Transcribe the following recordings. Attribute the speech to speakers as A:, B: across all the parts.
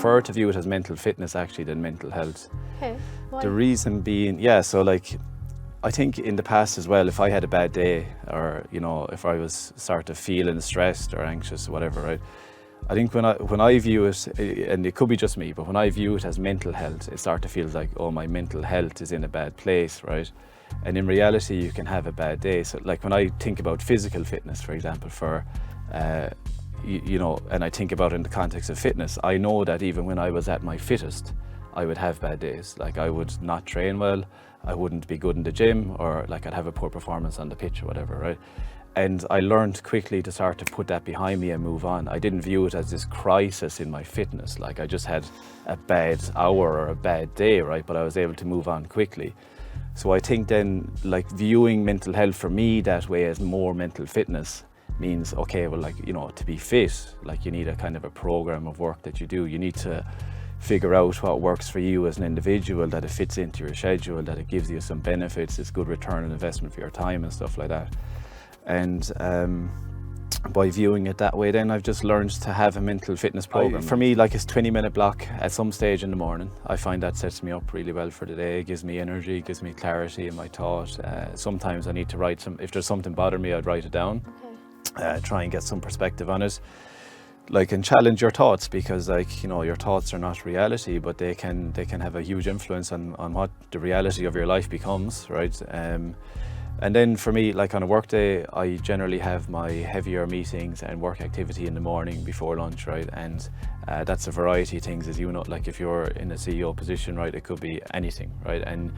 A: prefer to view it as mental fitness actually than mental health.
B: Okay. Why?
A: The reason being, so like, I think in the past as well, if I had a bad day, or if I was sort of feeling stressed or anxious or whatever, right? I think when I view it, and it could be just me, but when I view it as mental health, it sort of feels like, oh, my mental health is in a bad place, right? And in reality, you can have a bad day. So like when I think about physical fitness, for example, and I think about it in the context of fitness, I know that even when I was at my fittest, I would have bad days. Like I would not train well, I wouldn't be good in the gym, or like I'd have a poor performance on the pitch or whatever, right? And I learned quickly to sort of put that behind me and move on. I didn't view it as this crisis in my fitness, like I just had a bad hour or a bad day, right? But I was able to move on quickly. So I think then, like, viewing mental health for me that way as more mental fitness means, okay, well, like, to be fit, like you need a kind of a program of work that you do. You need to figure out what works for you as an individual, that it fits into your schedule, that it gives you some benefits, it's good return on investment for your time and stuff like that. And by viewing it that way, then I've just learned to have a mental fitness program. For me, like, it's 20-minute block at some stage in the morning. I find that sets me up really well for the day. It gives me energy, gives me clarity in my thought. Sometimes I need to write if there's something bothering me, I'd write it down. Okay. Try and get some perspective on it. Like, and challenge your thoughts, because like, your thoughts are not reality, but they can have a huge influence on what the reality of your life becomes, right? And then for me, like on a work day, I generally have my heavier meetings and work activity in the morning before lunch, right? And that's a variety of things, as you know, like if you're in a CEO position, right, it could be anything, right? And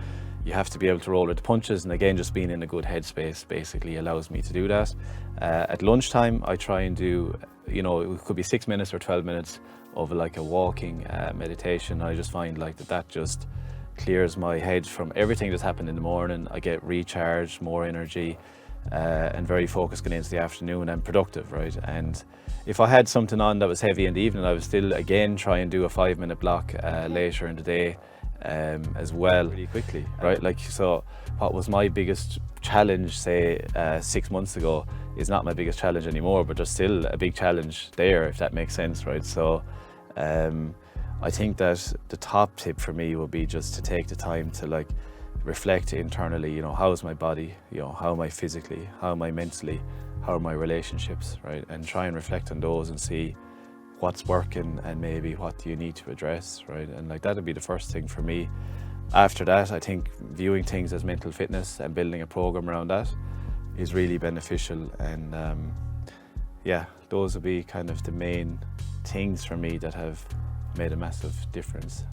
A: you have to be able to roll with the punches. And again, just being in a good headspace basically allows me to do that. At lunchtime, I try and do, it could be 6 minutes or 12 minutes of like a walking meditation. I just find like that just clears my head from everything that's happened in the morning. I get recharged, more energy, and very focused going into the afternoon and productive, right? And if I had something on that was heavy in the evening, I would still again try and do a 5-minute block later in the day as well, really quickly, right? Like, so what was my biggest challenge, say 6 months ago, is not my biggest challenge anymore, but there's still a big challenge there, if that makes sense, right? So I think that the top tip for me would be just to take the time to like reflect internally, how is my body, how am I physically, how am I mentally, how are my relationships, right? And try and reflect on those and see what's working and maybe what do you need to address, right? And like that'd be the first thing for me. After that, I think viewing things as mental fitness and building a program around that is really beneficial. And those would be kind of the main things for me that have made a massive difference,